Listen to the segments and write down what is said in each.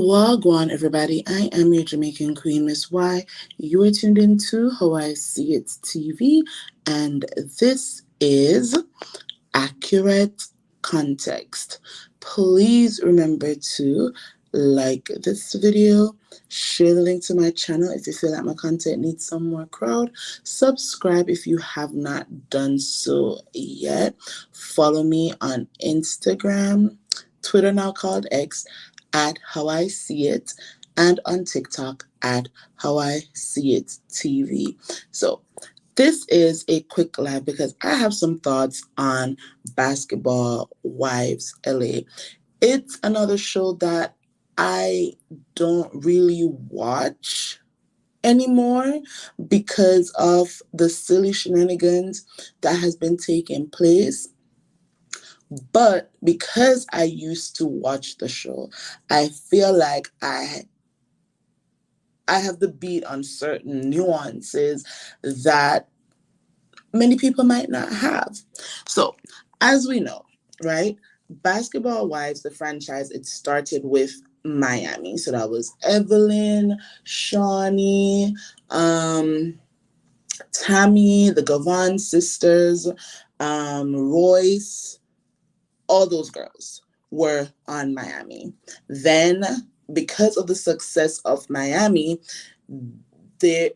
Wagwan, everybody. I am your Jamaican Queen, Miss Y. You are tuned into How I See It TV, and this is Accurate Context. Please remember to like this video, share the link to my channel if you feel like my content needs some more crowd, subscribe if you have not done so yet, follow me on Instagram, Twitter now called X, at How I See It, and on TikTok at How I See It TV. So this is a quick live because I have some thoughts on Basketball Wives LA. It's another show that I don't really watch anymore because of the silly shenanigans that has been taking place. But because I used to watch the show, I feel like I have the beat on certain nuances that many people might not have. So, as we know, right, Basketball Wives, the franchise, it started with Miami. So that was Evelyn, Shaunie, Tammy, the Gavon sisters, Royce, all those girls were on Miami. Then, because of the success of Miami, the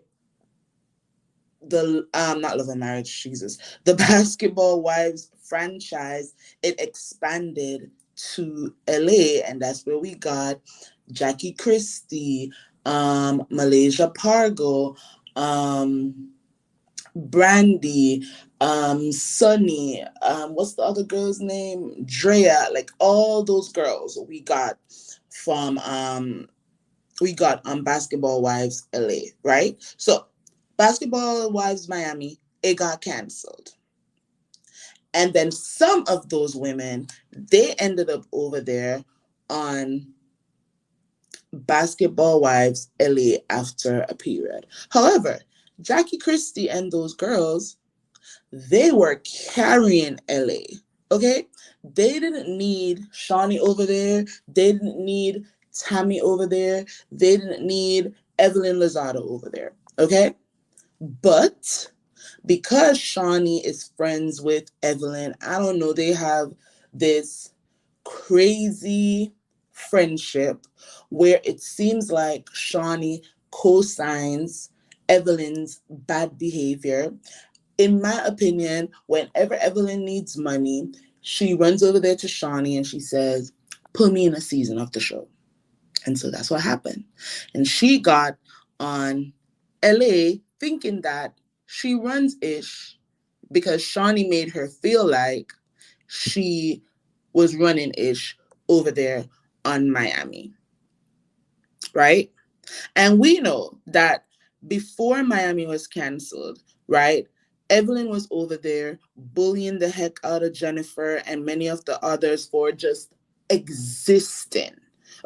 not Love and Marriage, Jesus, the Basketball Wives franchise, it expanded to LA, and that's where we got Jackie Christie, Malaysia Pargo, Brandy, Sunny, what's the other girl's name? Drea, like all those girls from we got on Basketball Wives LA, right? So Basketball Wives Miami, it got canceled. And then some of those women, they ended up over there on Basketball Wives LA after a period. However, Jackie Christie and those girls, they were carrying LA. Okay? They didn't need Shaunie over there. They didn't need Tammy over there. They didn't need Evelyn Lozado over there. Okay? But because Shaunie is friends with Evelyn, I don't know, they have this crazy friendship where it seems like Shaunie co-signs Evelyn's bad behavior. In my opinion, whenever Evelyn needs money, she runs over there to Shaunie and she says, put me in a season of the show. And so that's what happened. And she got on LA thinking that she runs ish because Shaunie made her feel like she was running ish over there on Miami. Right? And we know that before Miami was canceled, right? Evelyn was over there bullying the heck out of Jennifer and many of the others for just existing.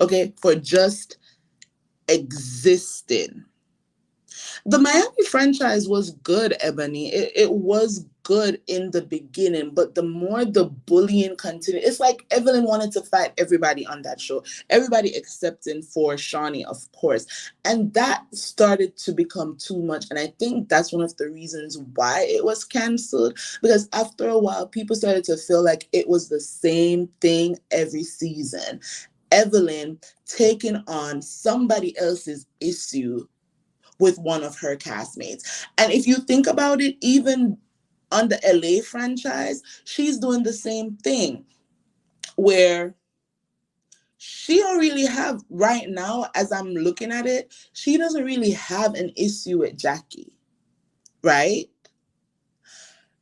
Okay? For just existing. The Miami franchise was good, Ebony. It was good in the beginning, but the more the bullying continued, it's like Evelyn wanted to fight everybody on that show. Everybody excepting for Shaunie, of course. And that started to become too much. And I think that's one of the reasons why it was canceled. Because after a while, people started to feel like it was the same thing every season. Evelyn taking on somebody else's issue with one of her castmates. And if you think about it, even on the LA franchise, she's doing the same thing where she don't really have, right now, as I'm looking at it, she doesn't really have an issue with Jackie, right?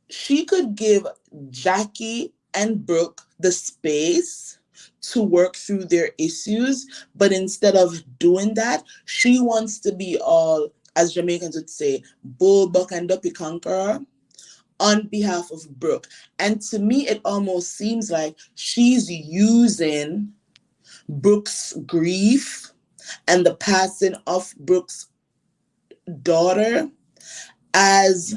She could give Jackie and Brooke the space to work through their issues, but instead of doing that, she wants to be all, as Jamaicans would say, bull, buck, and duppy conqueror on behalf of Brooke. And to me, it almost seems like she's using Brooke's grief and the passing of Brooke's daughter as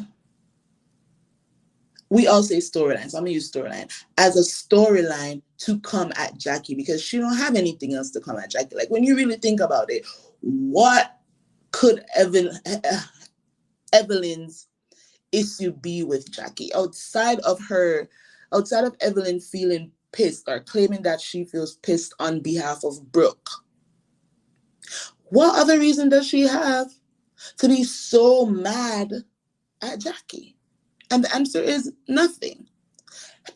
we all say storyline, so I'm gonna use storyline as a storyline to come at Jackie because she don't have anything else to come at Jackie. Like when you really think about it, what could Evelyn's issue be with Jackie outside of Evelyn feeling pissed or claiming that she feels pissed on behalf of Brooke? What other reason does she have to be so mad at Jackie? And the answer is nothing.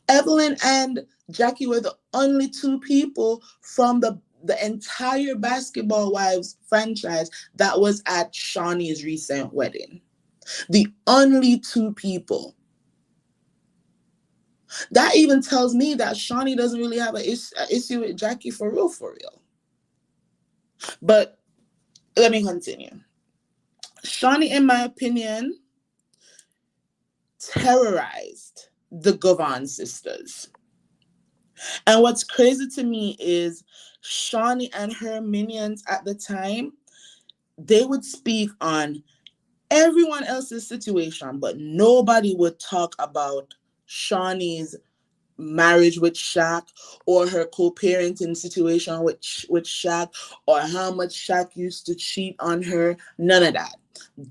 Evelyn and Jackie were the only two people from the entire Basketball Wives franchise that was at Shaunie's recent wedding. The only two people. That even tells me that Shaunie doesn't really have an issue with Jackie for real, for real. But let me continue. Shaunie, in my opinion, terrorized the Govan sisters. And what's crazy to me is Shaunie and her minions at the time, they would speak on everyone else's situation, but nobody would talk about Shaunie's marriage with Shaq or her co-parenting situation with Shaq or how much Shaq used to cheat on her. None of that.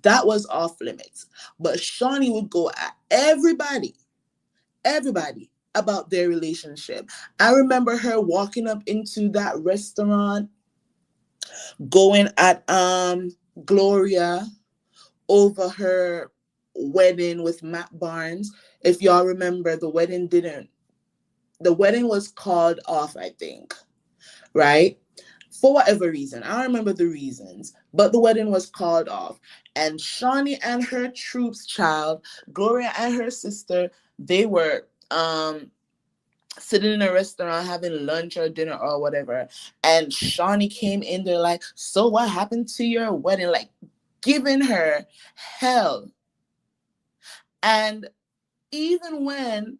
That was off limits. But Shaunie would go at everybody about their relationship. I remember her walking up into that restaurant, going at Gloria over her wedding with Matt Barnes. If y'all remember, the wedding was called off, I think, right? For whatever reason. I don't remember the reasons, but the wedding was called off. And Shaunie and her troops child, Gloria and her sister, they were sitting in a restaurant having lunch or dinner or whatever. And Shaunie came in there like, so what happened to your wedding? Like giving her hell. And even when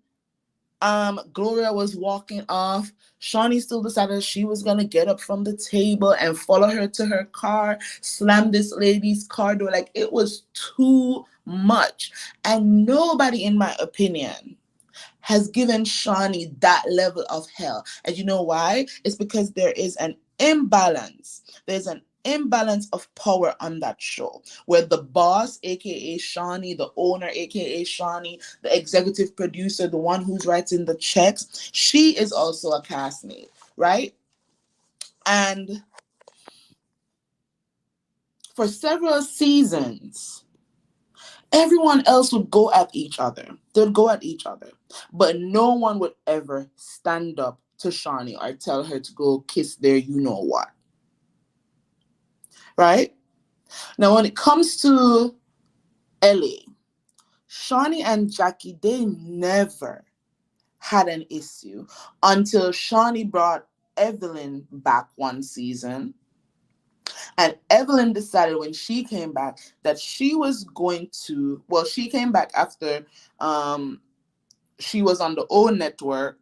Gloria was walking off, Shaunie still decided she was gonna get up from the table and follow her to her car, slam this lady's car door. Like it was too much. And nobody, in my opinion, has given Shaunie that level of hell. And you know why? It's because there is an imbalance. There's an imbalance of power on that show where the boss, aka Shaunie, the owner, aka Shaunie, the executive producer, the one who's writing the checks, she is also a castmate, right? And for several seasons, everyone else would go at each other. They'd go at each other. But no one would ever stand up to Shaunie or tell her to go kiss their you know what. Right? Now, when it comes to LA, Shaunie and Jackie, they never had an issue until Shaunie brought Evelyn back one season. And Evelyn decided when she came back that she was going to, well, she came back after she was on the O Network.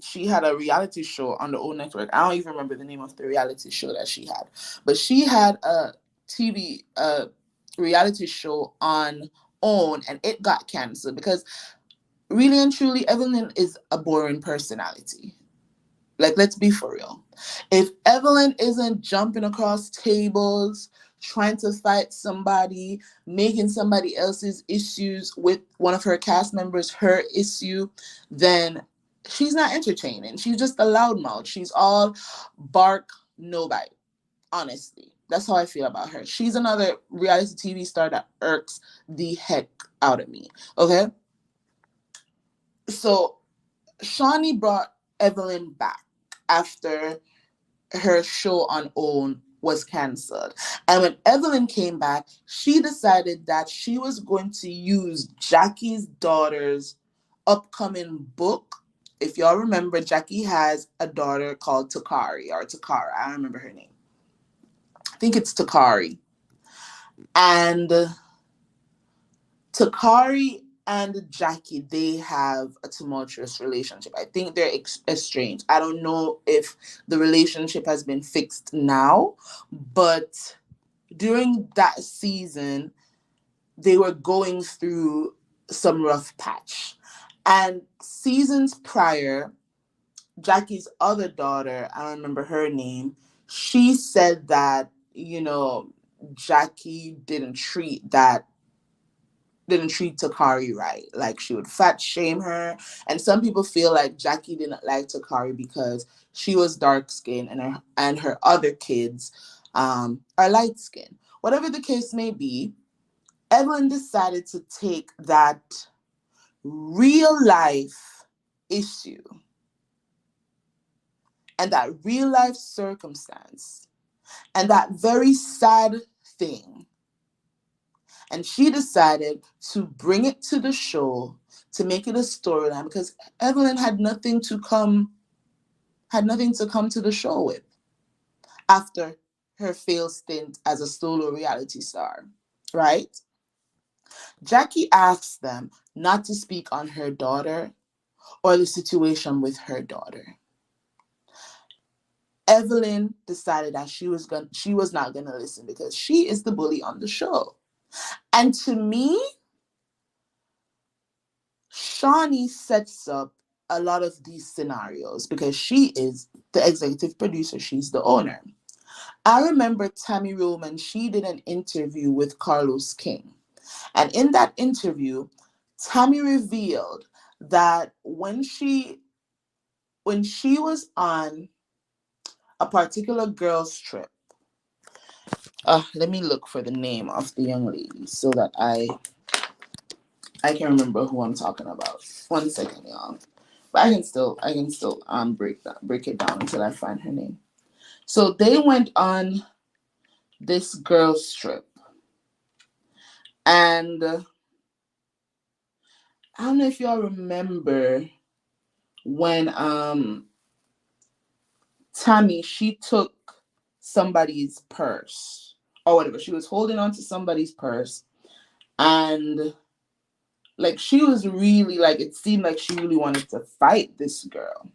She had a reality show on the O Network. I don't even remember the name of the reality show that she had. But she had a TV reality show on OWN and it got canceled because really and truly, Evelyn is a boring personality. Like, let's be for real. If Evelyn isn't jumping across tables, trying to fight somebody, making somebody else's issues with one of her cast members her issue, then she's not entertaining. She's just a loudmouth. She's all bark, no bite. Honestly, that's how I feel about her. She's another reality TV star that irks the heck out of me. Okay? So, Shaunie brought Evelyn back after her show on OWN was canceled. And when Evelyn came back, she decided that she was going to use Jackie's daughter's upcoming book. If y'all remember, Jackie has a daughter called Takari or Takara. I don't remember her name. I think it's Takari. And Takari and Jackie, they have a tumultuous relationship. I think they're estranged. I don't know if the relationship has been fixed now, but during that season, they were going through some rough patch. And seasons prior, Jackie's other daughter, I don't remember her name, she said that, Jackie didn't treat Takari right. Like she would fat shame her. And some people feel like Jackie didn't like Takari because she was dark skinned and her other kids are light skinned. Whatever the case may be, Evelyn decided to take that real life issue and that real life circumstance and that very sad thing, and she decided to bring it to the show to make it a storyline because Evelyn had nothing to come to the show with after her failed stint as a solo reality star, right? Jackie asks them not to speak on her daughter or the situation with her daughter. Evelyn decided that she was not gonna listen because she is the bully on the show. And to me, Shaunie sets up a lot of these scenarios because she is the executive producer, she's the owner. I remember Tammy Roman, she did an interview with Carlos King. And in that interview, Tammy revealed that when she was on a particular girls' trip, let me look for the name of the young lady so that I can remember who I'm talking about. 1 second, y'all. But I can still break it down until I find her name. So they went on this girls' trip, and I don't know if y'all remember when Tammy, she took somebody's purse or whatever. She was holding on to somebody's purse, and like she was really like, it seemed like she really wanted to fight this girl.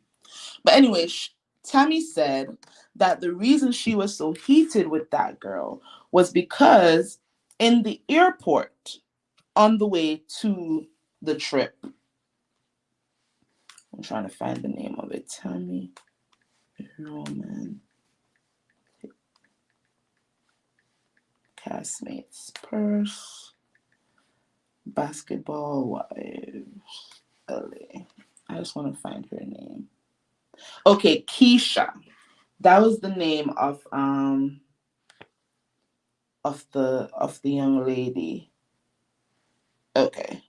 But anyway, Tammy said that the reason she was so heated with that girl was because in the airport on the way to the trip, I'm trying to find the name of it. Tammy Roman castmates purse basketball wives LA. I just want to find her name. Okay, Keisha. That was the name of the young lady. Okay.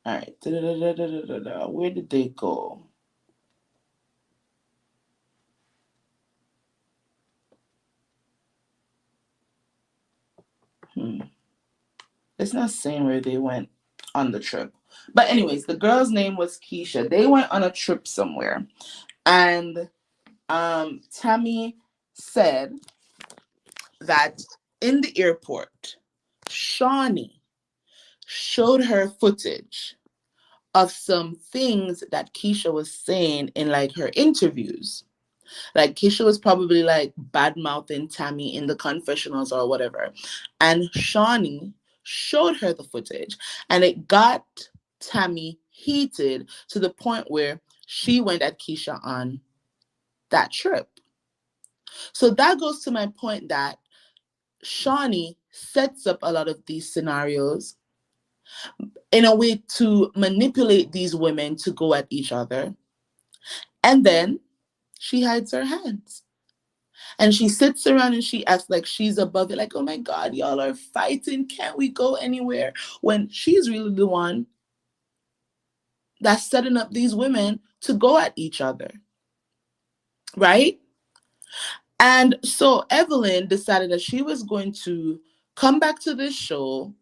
All right. Where did they go? It's not saying where they went on the trip. But anyways, the girl's name was Keisha. They went on a trip somewhere. And Tammy said that in the airport, Shaunie showed her footage of some things that Keisha was saying in like her interviews. Like Keisha was probably like bad mouthing Tammy in the confessionals or whatever. And Shaunie showed her the footage, and it got Tammy heated to the point where she went at Keisha on that trip. So that goes to my point that Shaunie sets up a lot of these scenarios in a way to manipulate these women to go at each other. And then she hides her hands. And she sits around and she acts like she's above it, like, oh my God, y'all are fighting. Can't we go anywhere? When she's really the one that's setting up these women to go at each other. Right? And so Evelyn decided that she was going to come back to this show,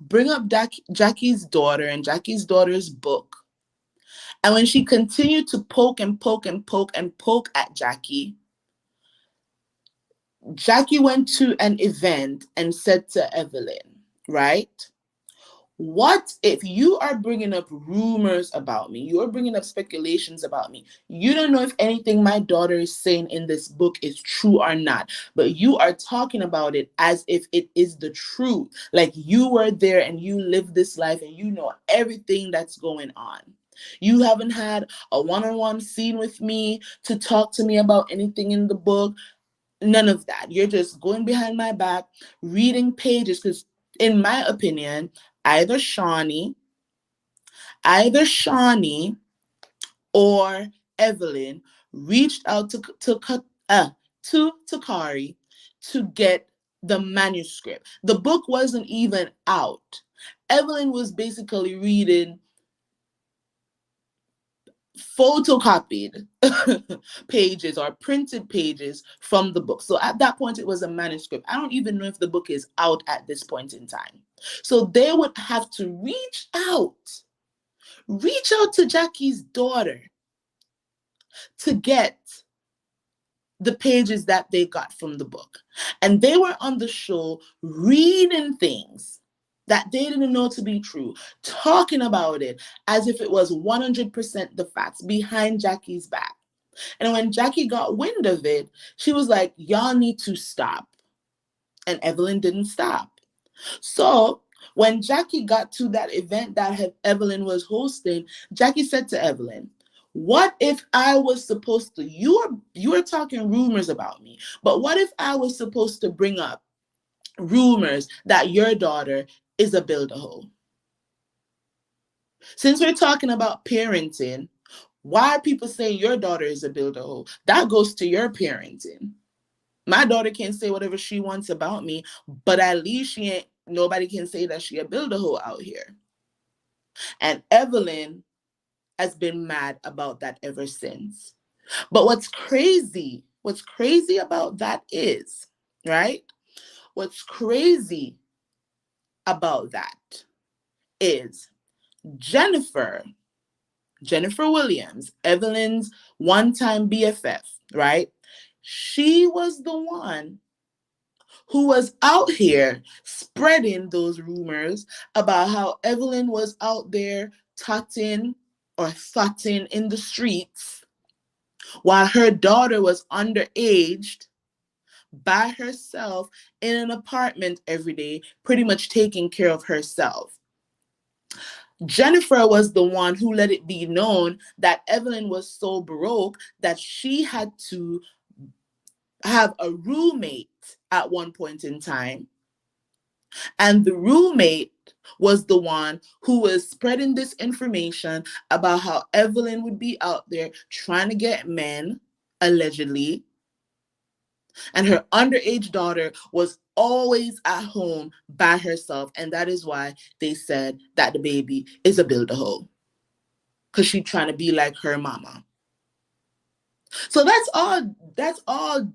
bring up Jackie's daughter and Jackie's daughter's book. And when she continued to poke and poke and poke and poke at Jackie went to an event and said to Evelyn, right? What if you are bringing up rumors about me? You're bringing up speculations about me. You don't know if anything my daughter is saying in this book is true or not, but you are talking about it as if it is the truth. Like you were there and you lived this life and you know everything that's going on. You haven't had a one-on-one scene with me to talk to me about anything in the book. None of that. You're just going behind my back, reading pages. Because, in my opinion, either Shaunie, either Shaunie, or Evelyn reached out to Takari to get the manuscript. The book wasn't even out. Evelyn was basically reading photocopied pages or printed pages from the book. So at that point, it was a manuscript. I don't even know if the book is out at this point in time. So they would have to reach out to Jackie's daughter to get the pages that they got from the book. And they were on the show reading things that they didn't know to be true, talking about it as if it was 100% the facts behind Jackie's back. And when Jackie got wind of it, she was like, y'all need to stop. And Evelyn didn't stop. So when Jackie got to that event that Evelyn was hosting, Jackie said to Evelyn, what if I was supposed to, you were talking rumors about me, but what if I was supposed to bring up rumors that your daughter is a build-a-hole? Since we're talking about parenting, why are people saying your daughter is a build-a-hole? That goes to your parenting. My daughter can say whatever she wants about me, but at least nobody can say that she a build-a-hole out here. And Evelyn has been mad about that ever since. But what's crazy about that is, right? What's crazy about that is Jennifer Williams, Evelyn's one-time BFF, right? She was the one who was out here spreading those rumors about how Evelyn was out there tutting or thutting in the streets while her daughter was underaged by herself in an apartment every day, pretty much taking care of herself. Jennifer was the one who let it be known that Evelyn was so broke that she had to have a roommate at one point in time. And the roommate was the one who was spreading this information about how Evelyn would be out there trying to get men, allegedly. And her underage daughter was always at home by herself. And that is why they said that the baby is a build-a-hole. Because she's trying to be like her mama. So that's all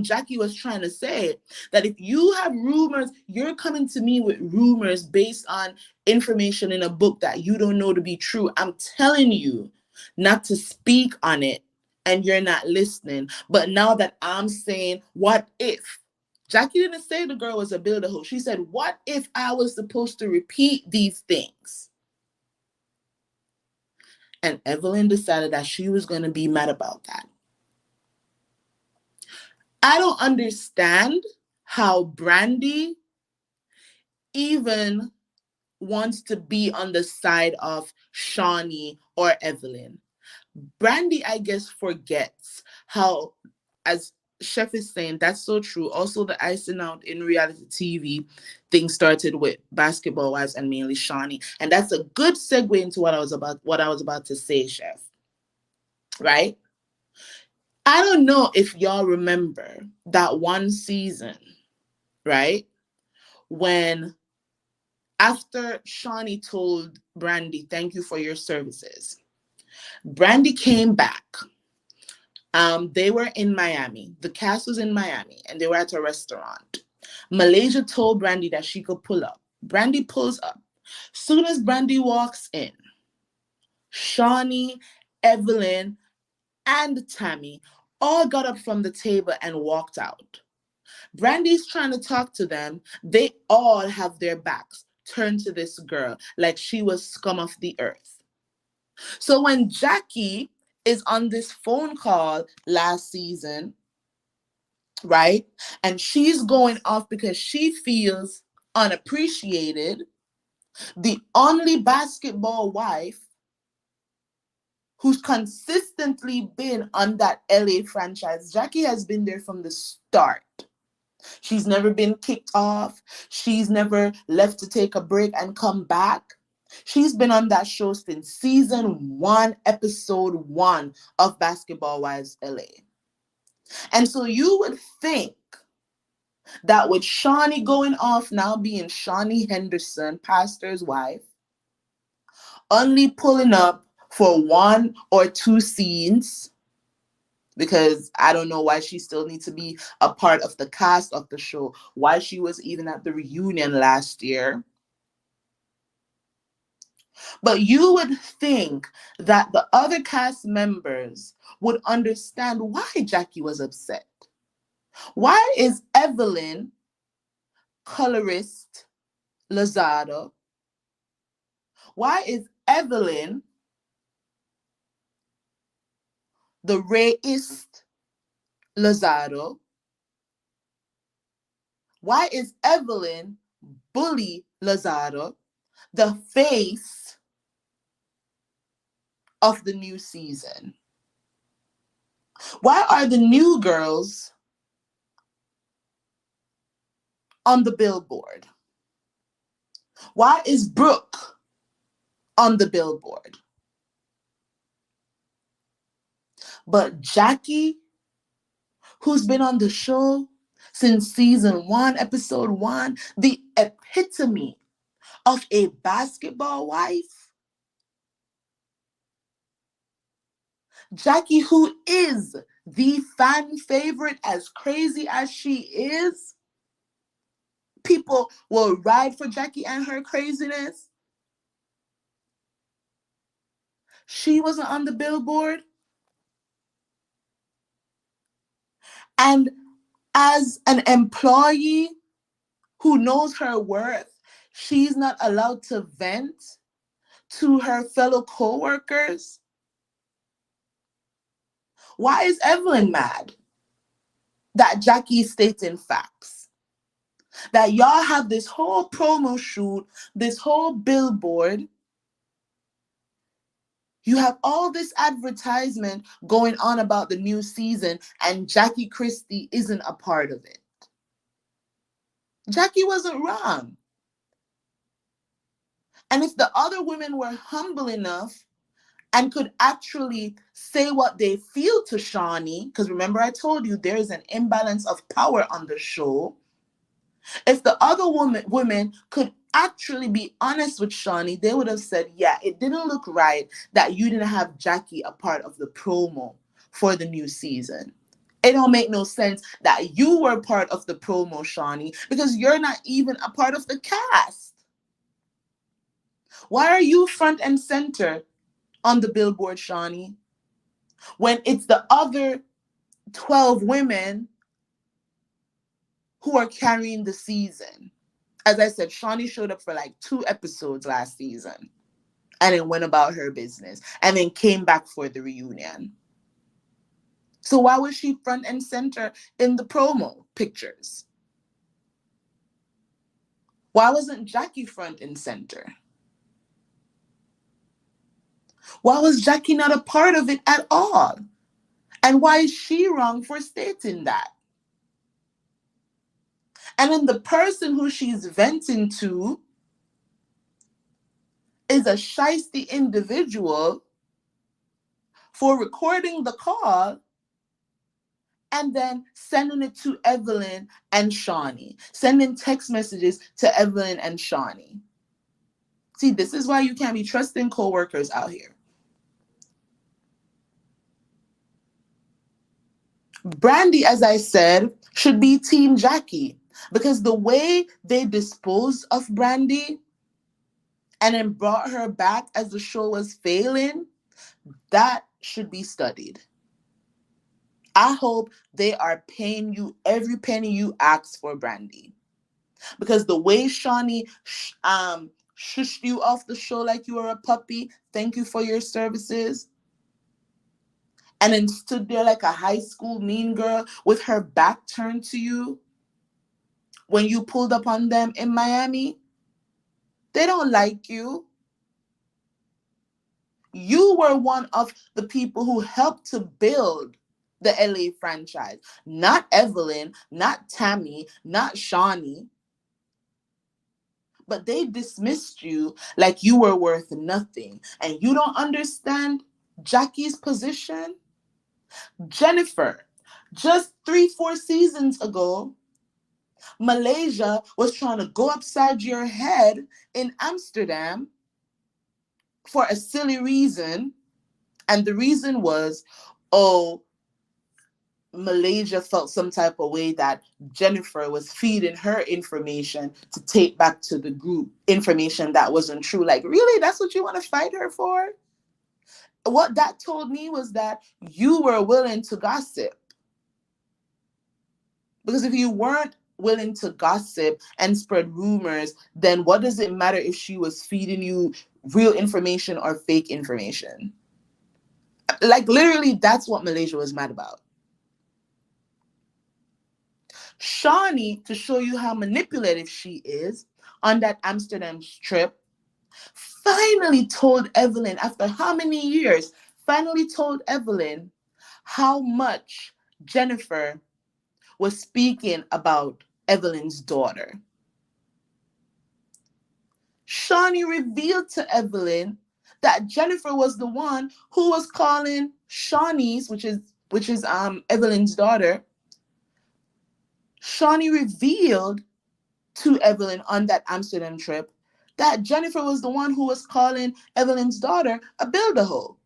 Jackie was trying to say, that if you have rumors, you're coming to me with rumors based on information in a book that you don't know to be true. I'm telling you not to speak on it, and you're not listening. But now that I'm saying, what if? Jackie didn't say the girl was a build-a-hole. She said, what if I was supposed to repeat these things? And Evelyn decided that she was going to be mad about that. I don't understand how Brandy even wants to be on the side of Shaunie or Evelyn. Brandy, I guess, forgets how, as Chef is saying, that's so true. Also, the icing out in reality TV thing started with Basketball Wives and mainly Shaunie. And that's a good segue into what I was about to say, Chef. Right? I don't know if y'all remember that one season, right? When after Shaunie told Brandy, thank you for your services, Brandy came back. They were in Miami. The cast was in Miami and they were at a restaurant. Malaysia told Brandy that she could pull up. Brandy pulls up. Soon as Brandy walks in, Shaunie, Evelyn, and Tammy all got up from the table and walked out. Brandy's trying to talk to them. They all have their backs turn to this girl like she was scum of the earth. So when Jackie is on this phone call last season, right? And she's going off because she feels unappreciated. The only basketball wife who's consistently been on that LA franchise. Jackie has been there from the start. She's never been kicked off. She's never left to take a break and come back. She's been on that show since season 1, episode 1 of Basketball Wives LA. And so you would think that with Shaunie going off now being Shaunie Henderson, pastor's wife, only pulling up for 1 or 2 scenes, because I don't know why she still needs to be a part of the cast of the show, why she was even at the reunion last year. But you would think that the other cast members would understand why Jackie was upset. Why is Evelyn, colorist Lozado? Why is Evelyn the racist Lozado? Why is Evelyn bully Lozado the face of the new season? Why are the new girls on the billboard? Why is Brooke on the billboard? But Jackie, who's been on the show since season 1, episode 1, the epitome of a basketball wife. Jackie, who is the fan favorite, as crazy as she is, people will ride for Jackie and her craziness. She wasn't on the billboard. And as an employee who knows her worth, she's not allowed to vent to her fellow co-workers. Why is Evelyn mad that Jackie is stating facts? That y'all have this whole promo shoot, this whole billboard. You have all this advertisement going on about the new season, and Jackie Christie isn't a part of it. Jackie wasn't wrong. And if the other women were humble enough and could actually say what they feel to Shaunie, because remember I told you there is an imbalance of power on the show. If the other women could actually be honest with Shaunie, they would have said, yeah, it didn't look right that you didn't have Jackie a part of the promo for the new season. It don't make no sense that you were part of the promo, Shaunie, because you're not even a part of the cast. Why are you front and center on the billboard, Shaunie, when it's the other 12 women who are carrying the season? As I said, Shaunie showed up for like 2 episodes last season and then went about her business and then came back for the reunion. So why was she front and center in the promo pictures? Why wasn't Jackie front and center? Why was Jackie not a part of it at all? And why is she wrong for stating that? And then the person who she's venting to is a shiesty individual for recording the call and then sending it to Evelyn and Shaunie, sending text messages to Evelyn and Shaunie. See, this is why you can't be trusting co-workers out here. Brandy, as I said, should be Team Jackie, because the way they disposed of Brandy and then brought her back as the show was failing, that should be studied. I hope they are paying you every penny you ask for, Brandy. Because the way Shaunie shushed you off the show like you were a puppy, thank you for your services, and then stood there like a high school mean girl with her back turned to you when you pulled up on them in Miami, they don't like you. You were one of the people who helped to build the LA franchise. Not Evelyn, not Tammy, not Shaunie. But they dismissed you like you were worth nothing. And you don't understand Jackie's position? Jennifer, just 3-4 seasons ago, Malaysia was trying to go upside your head in Amsterdam for a silly reason. And the reason was, oh, Malaysia felt some type of way that Jennifer was feeding her information to take back to the group, information that wasn't true. Like, really? That's what you want to fight her for? What that told me was that you were willing to gossip. Because if you weren't willing to gossip and spread rumors, then what does it matter if she was feeding you real information or fake information? Like, literally, that's what Malaysia was mad about. Shaunie, to show you how manipulative she is, on that Amsterdam trip, finally told Evelyn, after how many years, finally told Evelyn how much Jennifer was speaking about Evelyn's daughter. Shaunie revealed to Evelyn that Jennifer was the one who was calling Shaunie's, which is Evelyn's daughter. Shaunie revealed to Evelyn on that Amsterdam trip that Jennifer was the one who was calling Evelyn's daughter a build-a-hole.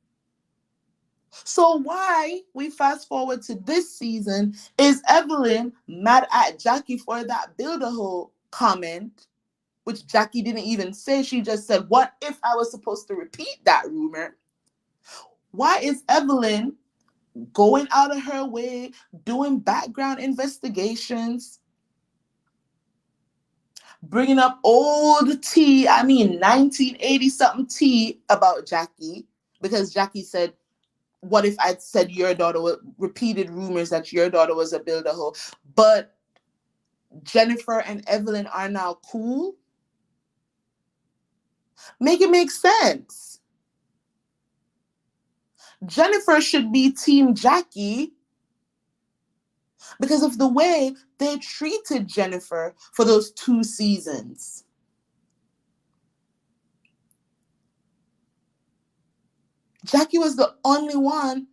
So why, we fast forward to this season, is Evelyn mad at Jackie for that build-a-hole comment, which Jackie didn't even say? She just said, what if I was supposed to repeat that rumor? Why is Evelyn going out of her way, doing background investigations, bringing up old tea, 1980 something tea about Jackie, because Jackie said, what if I'd said your daughter repeated rumors that your daughter was a build-a-hole? But Jennifer and Evelyn are now cool? Make it make sense. Jennifer should be Team Jackie because of the way they treated Jennifer for those 2 seasons. Jackie was the only one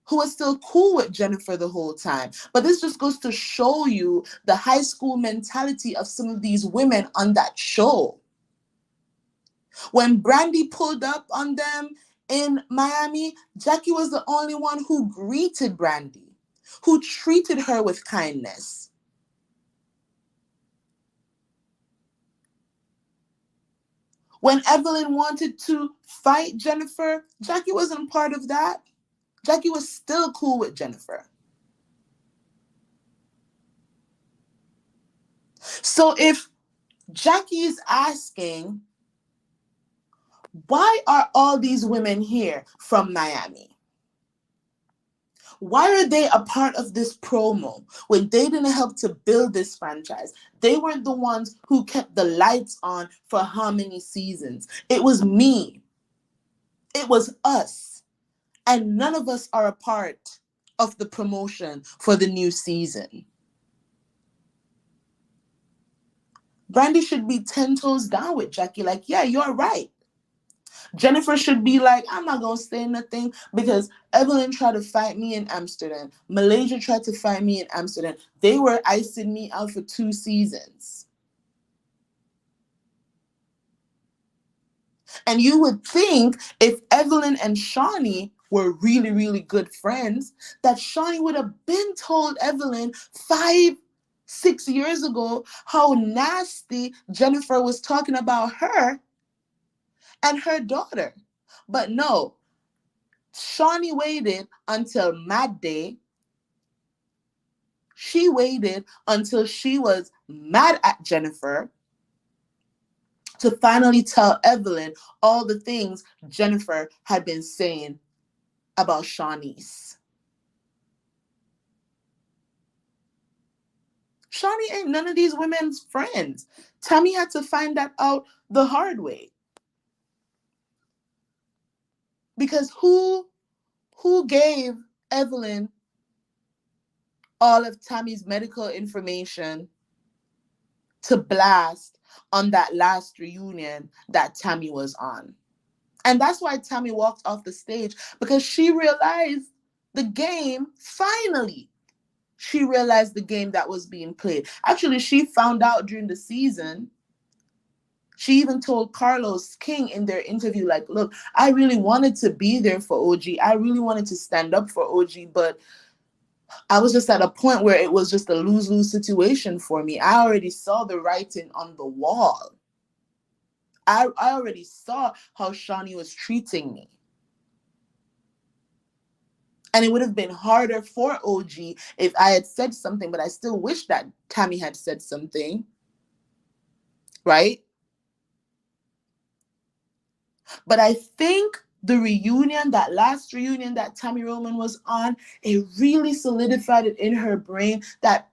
who was still cool with Jennifer the whole time. But this just goes to show you the high school mentality of some of these women on that show. When Brandy pulled up on them in Miami, Jackie was the only one who greeted Brandy, who treated her with kindness. When Evelyn wanted to fight Jennifer, Jackie wasn't part of that. Jackie was still cool with Jennifer. So if Jackie is asking, why are all these women here from Miami? Why are they a part of this promo when they didn't help to build this franchise? They were the ones who kept the lights on for how many seasons? It was me. It was us. And none of us are a part of the promotion for the new season. Brandy should be 10 toes down with Jackie. Like, yeah, you're right. Jennifer should be like, I'm not going to say nothing because Evelyn tried to fight me in Amsterdam. Malaysia tried to fight me in Amsterdam. They were icing me out for 2 seasons. And you would think if Evelyn and Shaunie were really, really good friends, that Shaunie would have been told Evelyn 5-6 years ago how nasty Jennifer was talking about her and her daughter. But no, Shaunie waited until Mad Day. She waited until she was mad at Jennifer to finally tell Evelyn all the things Jennifer had been saying about Shaunie's. Shaunie ain't none of these women's friends. Tammy had to find that out the hard way. Because who gave Evelyn all of Tammy's medical information to blast on that last reunion that Tammy was on? And that's why Tammy walked off the stage, because she realized the game, finally. She realized the game that was being played. Actually, she found out during the season. She even told Carlos King in their interview, like, look, I really wanted to be there for OG. I really wanted to stand up for OG, but I was just at a point where it was just a lose-lose situation for me. I already saw the writing on the wall. I already saw how Shaunie was treating me. And it would have been harder for OG if I had said something, but I still wish that Tammy had said something. Right? But I think the reunion, that last reunion that Tammy Roman was on, it really solidified it in her brain that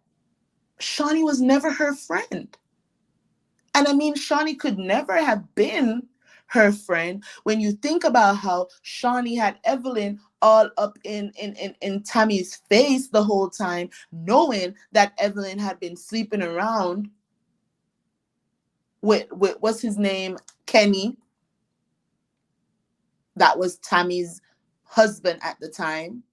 Shaunie was never her friend. And I mean, Shaunie could never have been her friend when you think about how Shaunie had Evelyn all up in Tammy's face the whole time, knowing that Evelyn had been sleeping around with what's his name, Kenny. That was Tammy's husband at the time.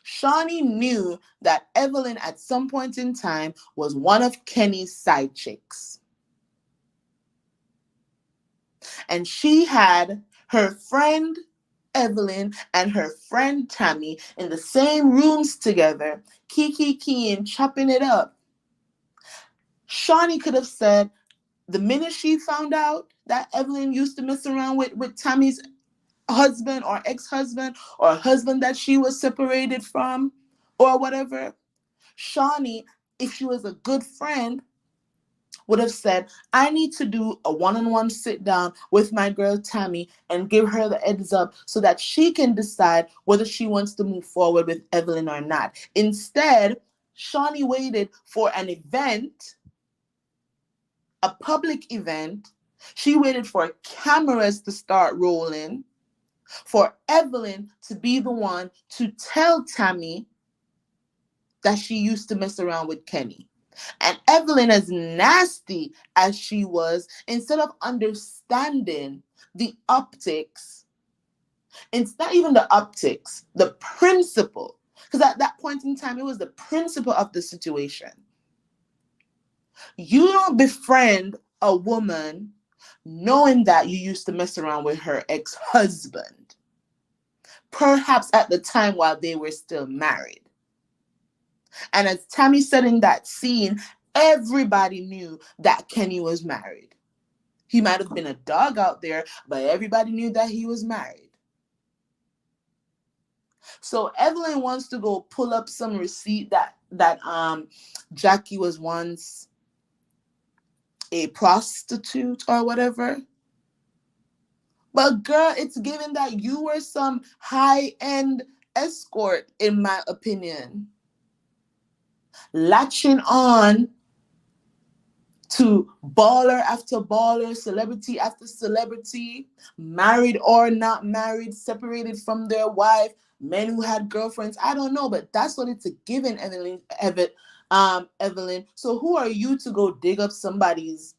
Shaunie knew that Evelyn at some point in time was one of Kenny's side chicks. And she had her friend Evelyn and her friend Tammy in the same rooms together, keying, chopping it up. Shaunie could have said, the minute she found out that Evelyn used to mess around with Tammy's husband or ex-husband or husband that she was separated from or whatever, Shaunie, if she was a good friend, would have said, I need to do a one-on-one sit down with my girl Tammy and give her the heads up so that she can decide whether she wants to move forward with Evelyn or not. Instead, Shaunie waited for an event, a public event. She waited for cameras to start rolling, for Evelyn to be the one to tell Tammy that she used to mess around with Kenny. And Evelyn, as nasty as she was, instead of understanding the optics, it's not even the optics, the principle. Because at that point in time, it was the principle of the situation. You don't befriend a woman knowing that you used to mess around with her ex-husband, perhaps at the time while they were still married. And as Tammy said in that scene, everybody knew that Kenny was married. He might have been a dog out there, but everybody knew that he was married. So Evelyn wants to go pull up some receipt that Jackie was once a prostitute or whatever. But girl, it's given that you were some high-end escort, in my opinion. Latching on to baller after baller, celebrity after celebrity, married or not married, separated from their wife, men who had girlfriends. I don't know, but that's what it's a given, Evelyn. So who are you to go dig up somebody's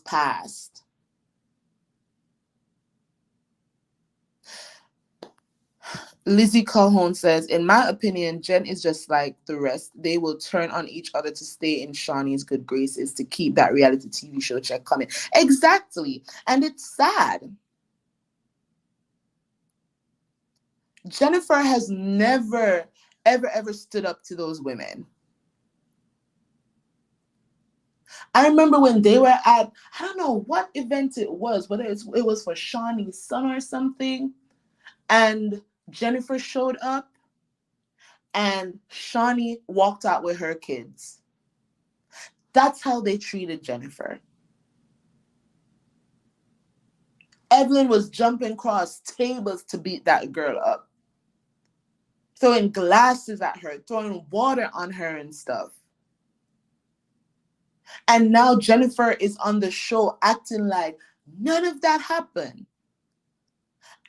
past? Lizzie Calhoun says, in my opinion, Jen is just like the rest. They will turn on each other to stay in Shaunie's good graces to keep that reality TV show check coming. Exactly. And it's sad. Jennifer has never, ever stood up to those women. I remember when they were at, I don't know what event it was, whether it was for Shaunie's son or something, and Jennifer showed up and Shaunie walked out with her kids. That's how they treated Jennifer. Evelyn was jumping across tables to beat that girl up, throwing glasses at her, throwing water on her and stuff. And now Jennifer is on the show acting like none of that happened.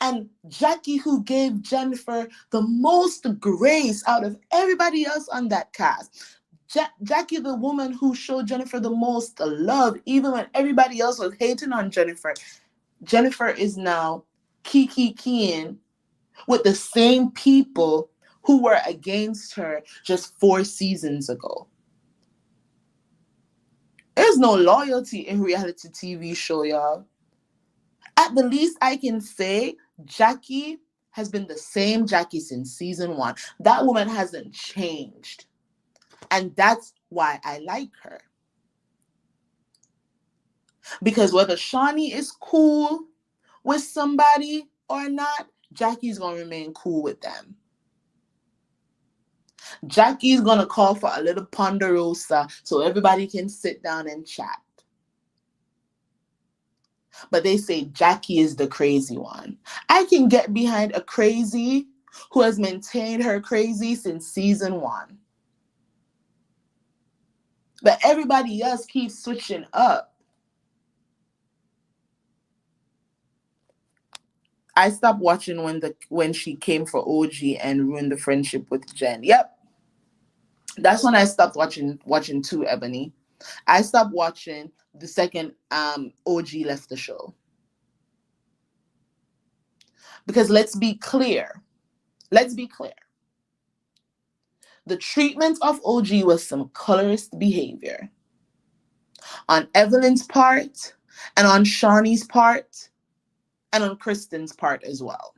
And Jackie, who gave Jennifer the most grace out of everybody else on that cast. Jackie, the woman who showed Jennifer the most love, even when everybody else was hating on Jennifer. Jennifer is now keying with the same people who were against her just 4 seasons ago. There's no loyalty in reality TV show, y'all. At the least I can say, Jackie has been the same Jackie since season 1. That woman hasn't changed. And that's why I like her. Because whether Shaunie is cool with somebody or not, Jackie's going to remain cool with them. Jackie's going to call for a little ponderosa so everybody can sit down and chat. But they say Jackie is the crazy one. I can get behind a crazy who has maintained her crazy since season 1. But everybody else keeps switching up. I stopped watching when she came for OG and ruined the friendship with Jen. Yep. That's when I stopped watching too, Ebony. I stopped watching the second OG left the show. Because let's be clear. The treatment of OG was some colorist behavior. On Evelyn's part, and on Shaunie's part, and on Kristen's part as well.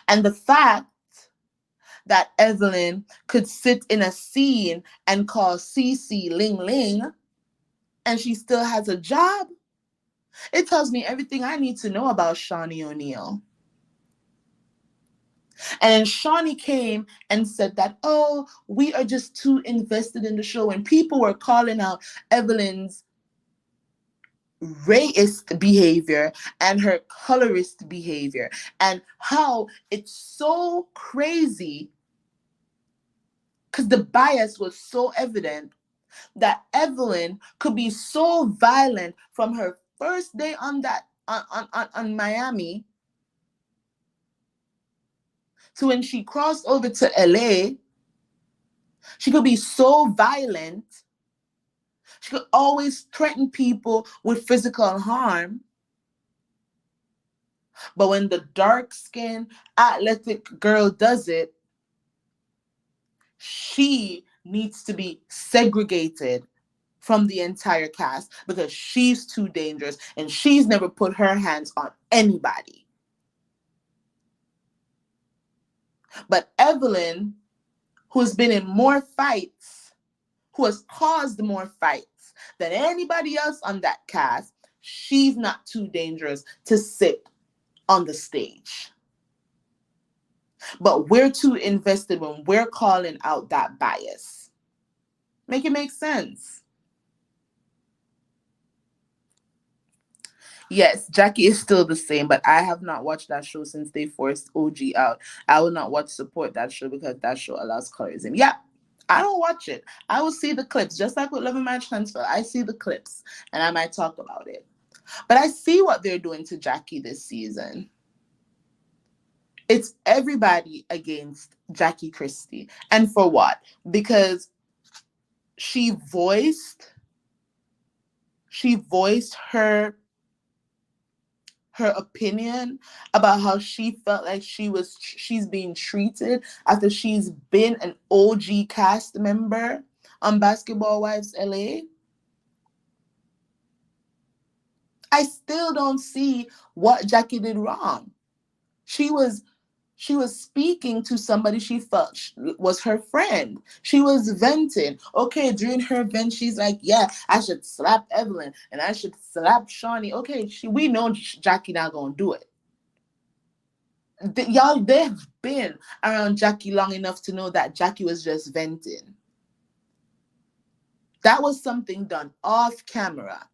And the fact that Evelyn could sit in a scene and call Cece Ling Ling and she still has a job, it tells me everything I need to know about Shaunie O'Neal. And Shaunie came and said that, oh, we are just too invested in the show. And people were calling out Evelyn's racist behavior and her colorist behavior and how it's so crazy because the bias was so evident that Evelyn could be so violent from her first day on Miami to when she crossed over to LA. She could be so violent. She could always threaten people with physical harm. But when the dark-skinned, athletic girl does it, she needs to be segregated from the entire cast because she's too dangerous and she's never put her hands on anybody. But Evelyn, who has been in more fights, who has caused more fights than anybody else on that cast, she's not too dangerous to sit on the stage. But we're too invested when we're calling out that bias. Make it make sense. Yes, Jackie is still the same, but I have not watched that show since they forced OG out. I will not support that show because that show allows colorism. Yeah, I don't watch it. I will see the clips, just like with Love and Marriage Transfer. I see the clips, and I might talk about it. But I see what they're doing to Jackie this season. It's everybody against Jackie Christie. And for what? Because she voiced her opinion about how she felt like she's being treated after she's been an OG cast member on Basketball Wives LA. I still don't see what Jackie did wrong. She was She was speaking to somebody she felt was her friend. She was venting. Okay, during her vent, she's like, yeah, I should slap Evelyn and I should slap Shaunie. Okay, we know Jackie not going to do it. They've been around Jackie long enough to know that Jackie was just venting. That was something done off camera.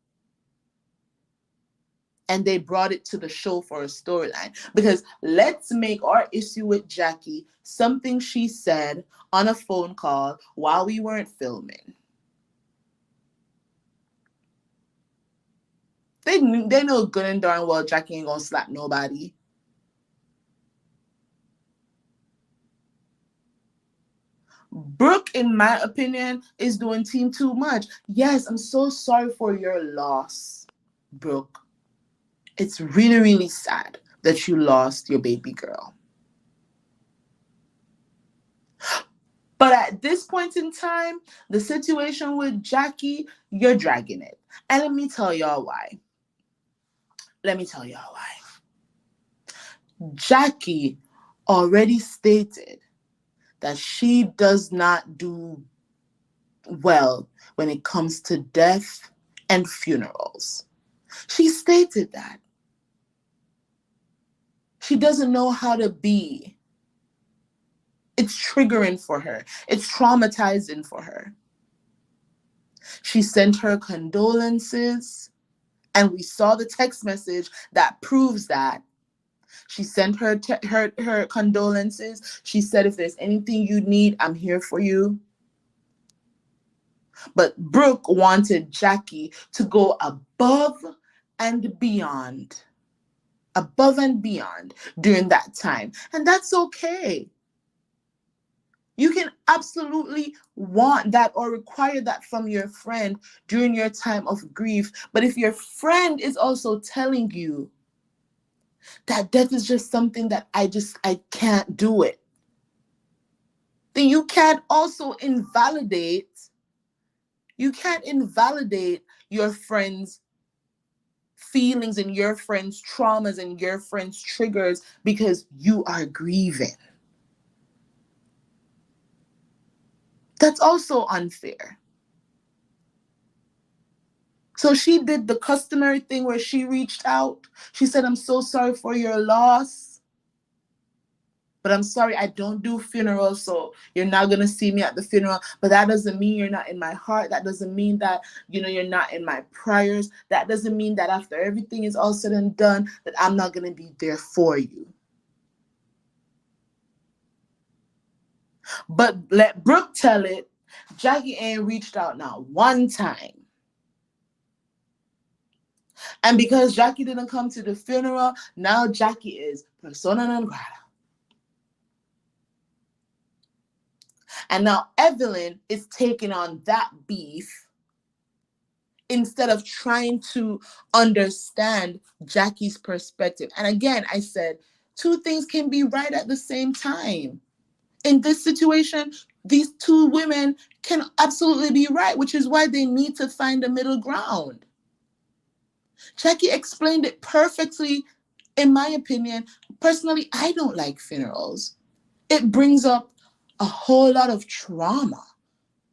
And they brought it to the show for a storyline. Because let's make our issue with Jackie something she said on a phone call while we weren't filming. They know good and darn well Jackie ain't gonna slap nobody. Brooke, in my opinion, is doing team too much. Yes, I'm so sorry for your loss, Brooke. It's really, really sad that you lost your baby girl. But at this point in time, the situation with Jackie, you're dragging it. And let me tell y'all why. Jackie already stated that she does not do well when it comes to death and funerals. She stated that. She doesn't know how to be. It's triggering for her. It's traumatizing for her. She sent her condolences, and we saw the text message that proves that. She sent her condolences. She said, if there's anything you need, I'm here for you. But Brooke wanted Jackie to go above and beyond during that time. And that's okay. You can absolutely want that or require that from your friend during your time of grief. But if your friend is also telling you that death is just something that I can't do it, then you can't invalidate your friend's feelings and your friend's traumas and your friend's triggers because you are grieving. That's also unfair. So she did the customary thing where she reached out. She said, I'm so sorry for your loss, but I'm sorry I don't do funerals, so you're not going to see me at the funeral. But that doesn't mean you're not in my heart. That doesn't mean that, you're not in my prayers. That doesn't mean that after everything is all said and done, that I'm not going to be there for you. But let Brooke tell it, Jackie ain't reached out now one time. And because Jackie didn't come to the funeral, now Jackie is persona non grata. And now Evelyn is taking on that beef instead of trying to understand Jackie's perspective. And again, I said, two things can be right at the same time. In this situation, these two women can absolutely be right, which is why they need to find a middle ground. Jackie explained it perfectly, in my opinion. Personally, I don't like funerals. It brings up a whole lot of trauma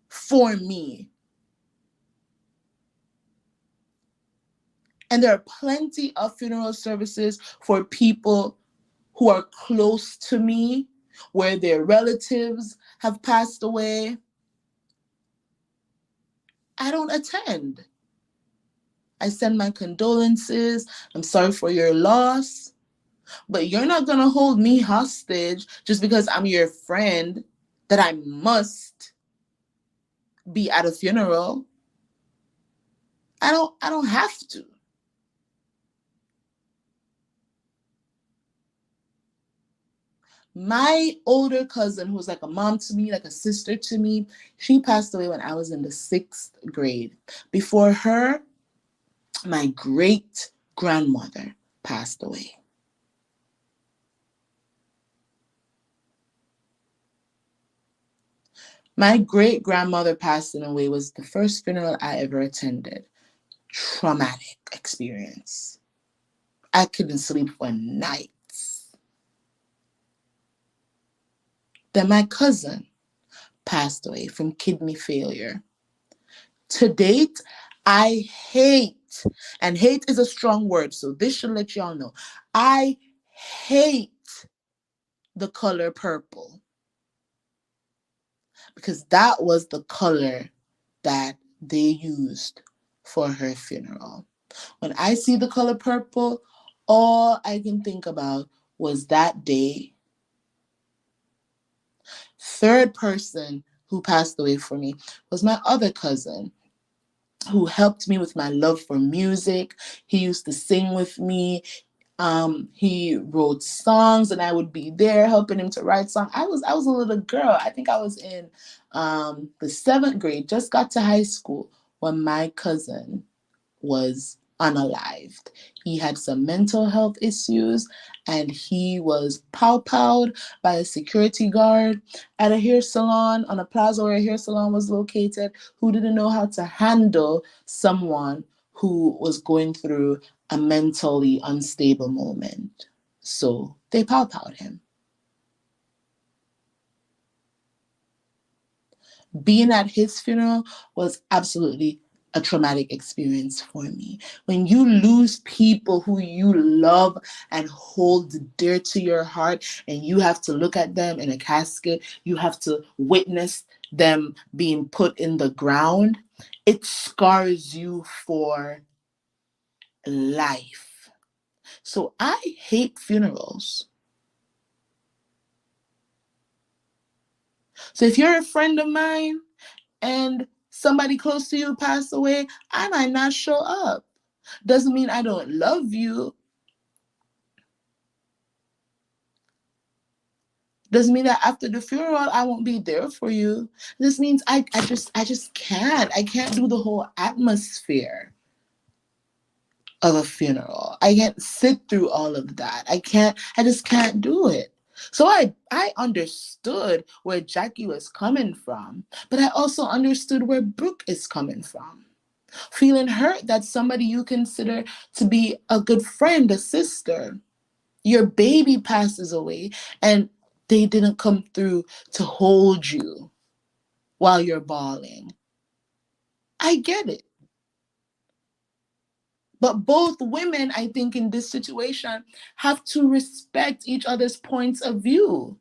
for me. And there are plenty of funeral services for people who are close to me, where their relatives have passed away. I don't attend. I send my condolences. I'm sorry for your loss. But you're not going to hold me hostage just because I'm your friend, that I must be at a funeral. I don't have to. My older cousin, who's like a mom to me, like a sister to me, she passed away when I was in the 6th grade. Before her, my great grandmother passed away. My great grandmother passing away was the first funeral I ever attended. Traumatic experience. I couldn't sleep for nights. Then my cousin passed away from kidney failure. To date, I hate, and hate is a strong word, so this should let y'all know, I hate the color purple, because that was the color that they used for her funeral. When I see the color purple, all I can think about was that day. Third person who passed away for me was my other cousin, who helped me with my love for music. He used to sing with me. He wrote songs, and I would be there helping him to write songs. I was a little girl. I think I was in the 7th grade. Just got to high school when my cousin was unalived. He had some mental health issues, and he was pow-powed by a security guard at a hair salon, on a plaza where a hair salon was located, who didn't know how to handle someone who was going through a mentally unstable moment. So they pow-powed him. Being at his funeral was absolutely a traumatic experience for me. When you lose people who you love and hold dear to your heart, and you have to look at them in a casket, you have to witness them being put in the ground, it scars you for life. So I hate funerals. So if you're a friend of mine and somebody close to you passed away, I might not show up. Doesn't mean I don't love you. Doesn't mean that after the funeral I won't be there for you. This means I just can't. I can't do the whole atmosphere of a funeral. I can't sit through all of that. I just can't do it. So I understood where Jackie was coming from, but I also understood where Brooke is coming from. Feeling hurt that somebody you consider to be a good friend, a sister, your baby passes away, and they didn't come through to hold you while you're bawling. I get it. But both women, I think, in this situation have to respect each other's points of view.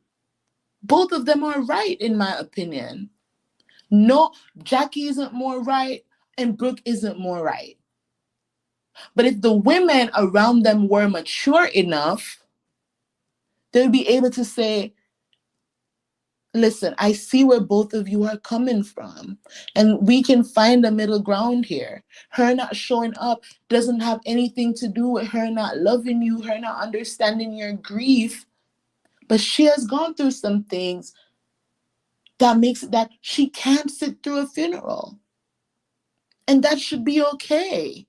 Both of them are right, in my opinion. No, Jackie isn't more right and Brooke isn't more right. But if the women around them were mature enough, they'll be able to say, listen, I see where both of you are coming from, and we can find a middle ground here. Her not showing up doesn't have anything to do with her not loving you, her not understanding your grief, but she has gone through some things that makes it that she can't sit through a funeral. And that should be okay.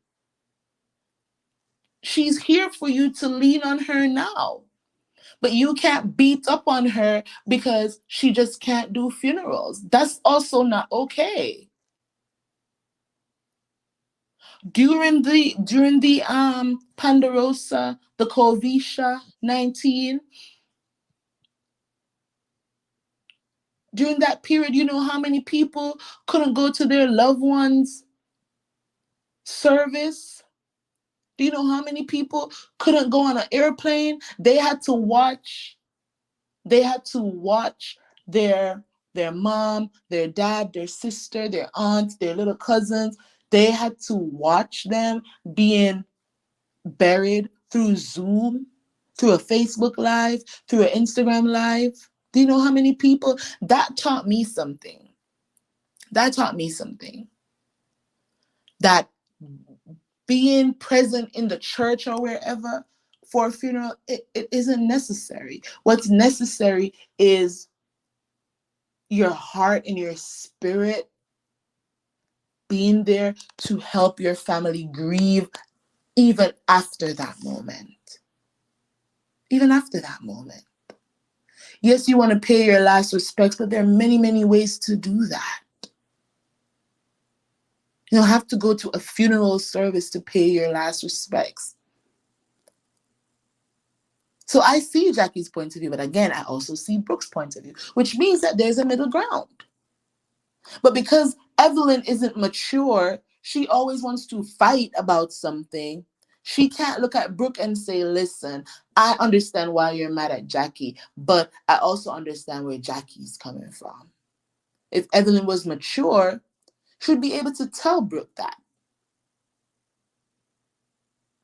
She's here for you to lean on her now. But you can't beat up on her because she just can't do funerals. That's also not okay. During the Ponderosa, the Covisha 19, during that period, you know how many people couldn't go to their loved ones' service? Do you know how many people couldn't go on an airplane? They had to watch their mom, their dad, their sister, their aunts, their little cousins. They had to watch them being buried through Zoom, through a Facebook Live, through an Instagram Live. Do you know how many people? That taught me something. That taught me something. That being present in the church or wherever for a funeral, it isn't necessary. What's necessary is your heart and your spirit being there to help your family grieve even after that moment. Even after that moment. Yes, you want to pay your last respects, but there are many, many ways to do that. You don't have to go to a funeral service to pay your last respects. So I see Jackie's point of view, but again, I also see Brooke's point of view, which means that there's a middle ground. But because Evelyn isn't mature, she always wants to fight about something. She can't look at Brooke and say, listen, I understand why you're mad at Jackie, but I also understand where Jackie's coming from. If Evelyn was mature, she'd be able to tell Brooke that.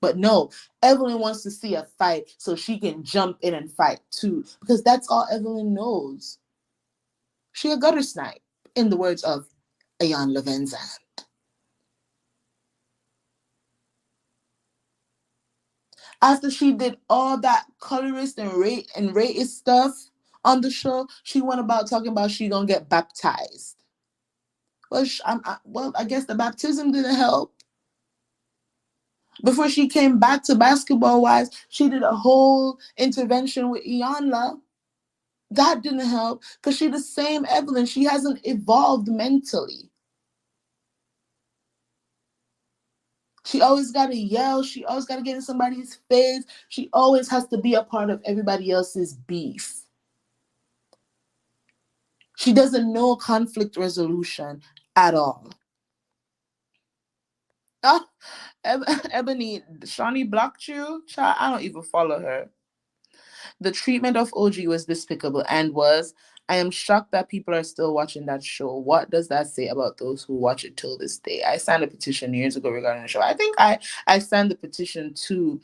But no, Evelyn wants to see a fight so she can jump in and fight too, because that's all Evelyn knows. She a gutter snipe, in the words of Ayan Levenzan. After she did all that colorist and racist stuff on the show, she went about talking about she gonna get baptized. Well, I guess the baptism didn't help. Before she came back to Basketball Wives, she did a whole intervention with Iyanla. That didn't help because she's the same Evelyn. She hasn't evolved mentally. She always got to yell. She always got to get in somebody's face. She always has to be a part of everybody else's beef. She doesn't know conflict resolution at all. Oh, Ebony, Shaunie blocked you? Child, I don't even follow her. The treatment of OG was despicable and was. I am shocked that people are still watching that show. What does that say about those who watch it till this day? I signed a petition years ago regarding the show. I think I signed the petition too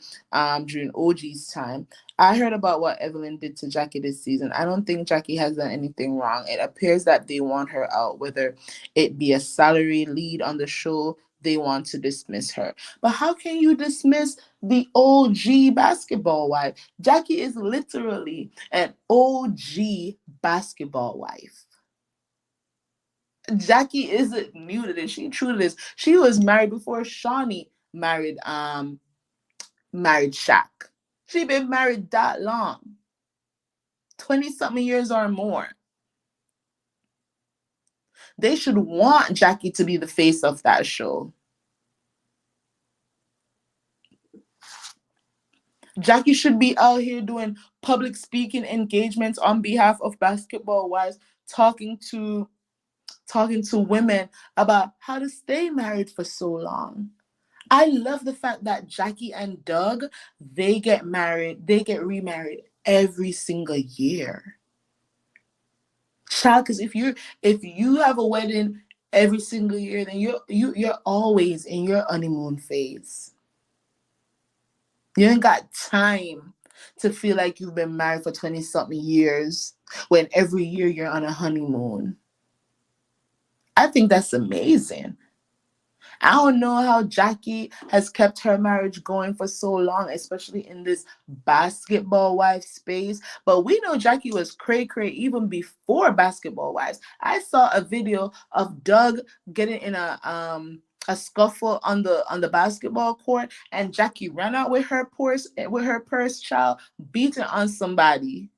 during OG's time. I heard about what Evelyn did to Jackie this season. I don't think Jackie has done anything wrong. It appears that they want her out, whether it be a salary lead on the show, they want to dismiss her. But how can you dismiss the OG basketball wife? Jackie is literally an OG basketball wife. Jackie isn't new to this. She true to this. She was married before Shaunie married Shaq. She been married that long. 20-something years or more. They should want Jackie to be the face of that show. Jackie should be out here doing public speaking engagements on behalf of Basketball Wives, talking to women about how to stay married for so long. I love the fact that Jackie and Doug, they get remarried every single year. Child, because if you have a wedding every single year, then you're always in your honeymoon phase. You ain't got time to feel like you've been married for 20-something years when every year you're on a honeymoon. I think that's amazing. I don't know how Jackie has kept her marriage going for so long, especially in this Basketball Wives space. But we know Jackie was cray-cray even before Basketball Wives. I saw a video of Doug getting in a scuffle on the basketball court, and Jackie ran out with her purse, child, beating on somebody.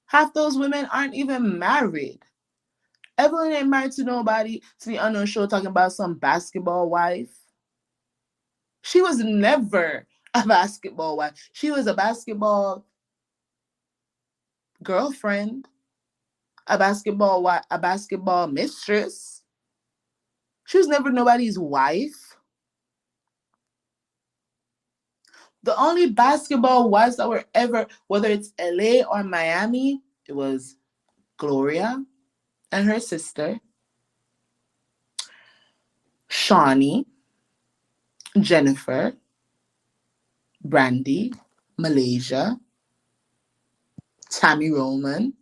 Half those women aren't even married. Evelyn ain't married to nobody to the unknown show talking about some basketball wife. She was never a basketball wife. She was a basketball girlfriend, a basketball mistress. She was never nobody's wife. The only basketball wives that were ever, whether it's LA or Miami, it was Gloria and her sister, Shaunie, Jennifer, Brandy, Malaysia, Tammy Roman.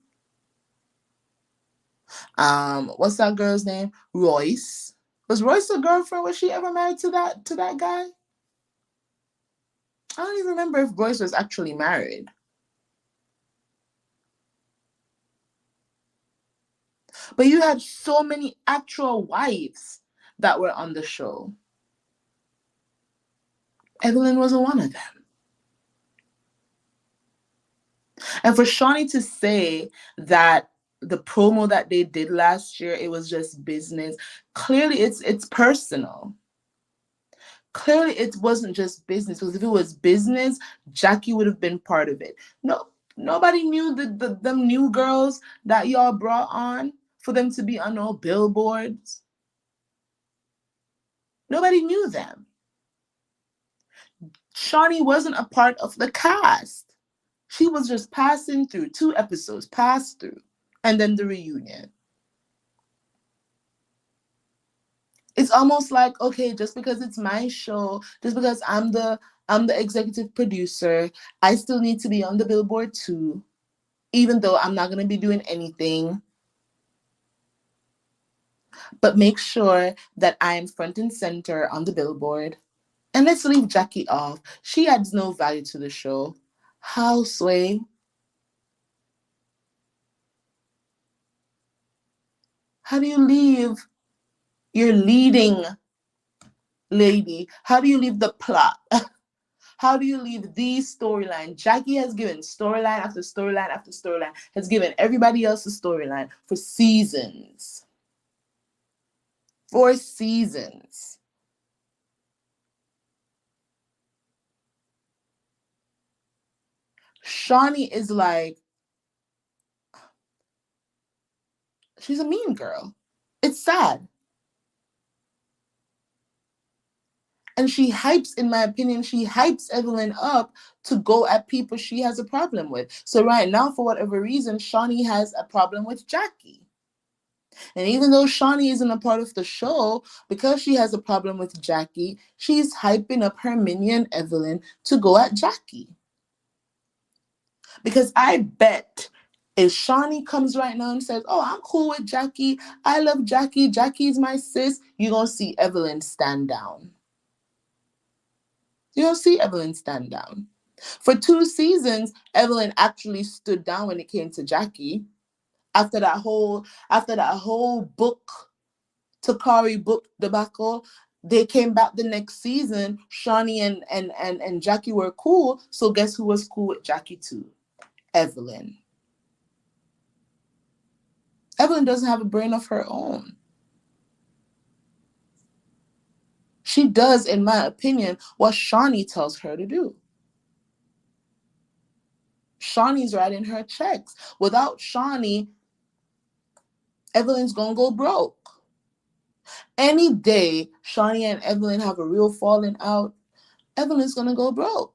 What's that girl's name? Royce. Was Royce a girlfriend? Was she ever married to that guy? I don't even remember if Royce was actually married. But you had so many actual wives that were on the show. Evelyn wasn't one of them. And for Shaunie to say that the promo that they did last year, it was just business, clearly it's personal. Clearly, it wasn't just business, because if it was business, Jackie would have been part of it. No, nobody knew them new girls that y'all brought on for them to be on all billboards. Nobody knew them. Shaunie wasn't a part of the cast. She was just passing through, 2 episodes, passed through, and then the reunion. It's almost like, okay, just because it's my show, just because I'm the executive producer, I still need to be on the billboard too, even though I'm not going to be doing anything. But make sure that I'm front and center on the billboard. And let's leave Jackie off. She adds no value to the show. How, Sway? How do you leave your leading lady? How do you leave the plot? How do you leave the storyline? Jackie has given storyline after storyline after storyline, has given everybody else a storyline for seasons. 4 seasons. Shaunie is like, she's a mean girl. It's sad. And she hypes, in my opinion, she hypes Evelyn up to go at people she has a problem with. So right now, for whatever reason, Shaunie has a problem with Jackie. And even though Shaunie isn't a part of the show, because she has a problem with Jackie, she's hyping up her minion Evelyn to go at Jackie. Because I bet if Shaunie comes right now and says, oh, I'm cool with Jackie, I love Jackie, Jackie's my sis, you're going to see Evelyn stand down. You don't see Evelyn stand down. For 2 seasons, Evelyn actually stood down when it came to Jackie. After that whole book, Takari book debacle, they came back the next season. Shaunie and Jackie were cool. So guess who was cool with Jackie too? Evelyn. Evelyn doesn't have a brain of her own. She does, in my opinion, what Shaunie tells her to do. Shaunie's writing her checks. Without Shaunie, Evelyn's gonna go broke. Any day Shaunie and Evelyn have a real falling out, Evelyn's gonna go broke.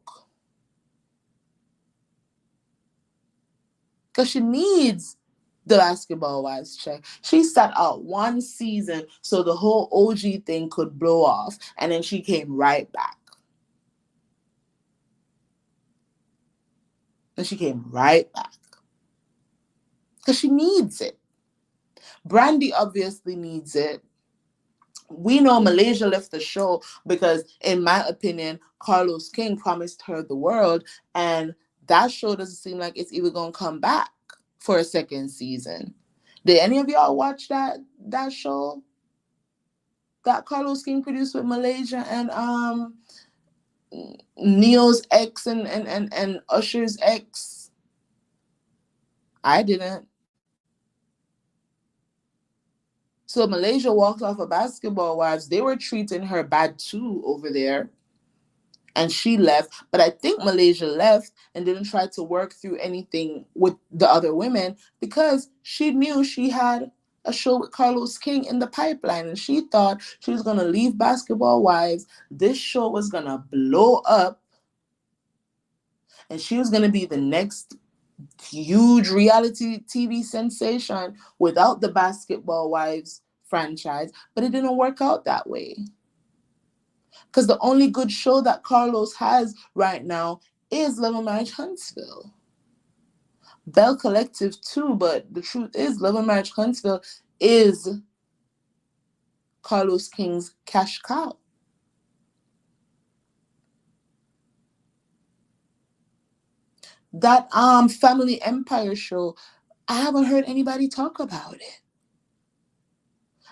Because she needs the Basketball Wives check. She sat out 1 season so the whole OG thing could blow off, and then she came right back. And she came right back. Because she needs it. Brandy obviously needs it. We know Malaysia left the show because, in my opinion, Carlos King promised her the world, and that show doesn't seem like it's even going to come back for a second season. Did any of y'all watch that show that Carlos King produced with Malaysia and Neo's ex and Usher's ex? I didn't. So Malaysia walked off of Basketball Wives. They were treating her bad too over there. And she left. But I think Malaysia left and didn't try to work through anything with the other women because she knew she had a show with Carlos King in the pipeline. And she thought she was going to leave Basketball Wives. This show was going to blow up. And she was going to be the next huge reality TV sensation without the Basketball Wives franchise. But it didn't work out that way. Because the only good show that Carlos has right now is Love and Marriage Huntsville. Bell Collective too, but the truth is Love and Marriage Huntsville is Carlos King's cash cow. That Family Empire show, I haven't heard anybody talk about it.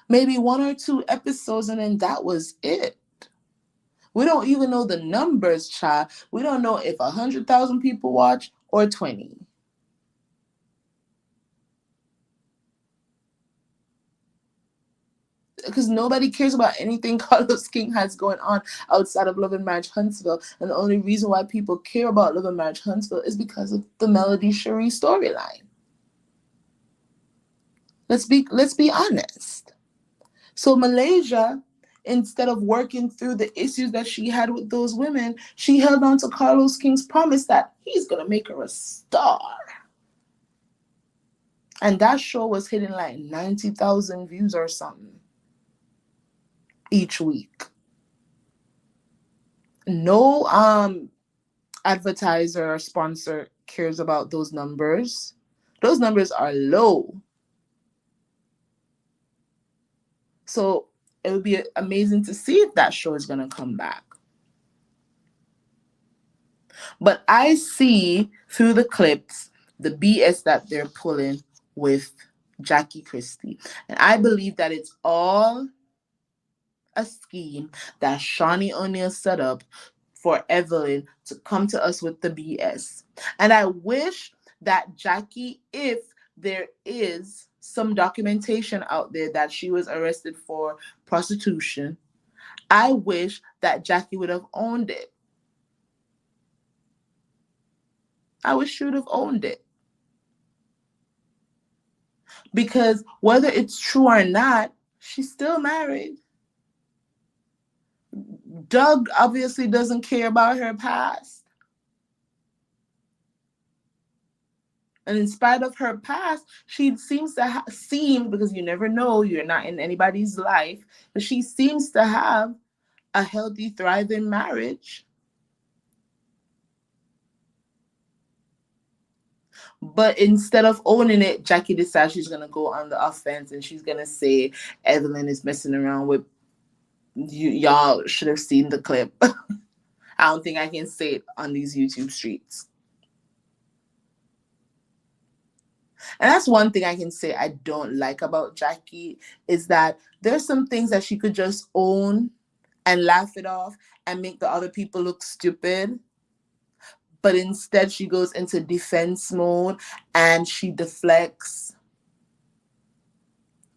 Maybe 1 or 2 episodes and then that was it. We don't even know the numbers, child. We don't know if 100,000 people watch or 20. because nobody cares about anything Carlos King has going on outside of Love and Marriage Huntsville. And the only reason why people care about Love and Marriage Huntsville is because of the Melody Cherie storyline. Let's be honest. So Malaysia, instead of working through the issues that she had with those women, she held on to Carlos King's promise that he's gonna make her a star. And that show was hitting like 90,000 views or something each week. No advertiser or sponsor cares about those numbers. Those numbers are low. So it would be amazing to see if that show is going to come back. But I see through the clips the BS that they're pulling with Jackie Christie. And I believe that it's all a scheme that Shaunie O'Neal set up for Evelyn to come to us with the BS. And I wish that Jackie, if there is some documentation out there that she was arrested for prostitution, I wish that Jackie would have owned it. I wish she would have owned it. Because whether it's true or not, she's still married. Doug obviously doesn't care about her past. And in spite of her past, she seems to seem, because you never know, you're not in anybody's life, but she seems to have a healthy, thriving marriage. But instead of owning it, Jackie decides she's going to go on the offense and she's going to say Evelyn is messing around with you. Y'all should have seen the clip. I don't think I can say it on these YouTube streets. And that's one thing I can say I don't like about Jackie, is that there's some things that she could just own and laugh it off and make the other people look stupid. But instead she goes into defense mode and she deflects.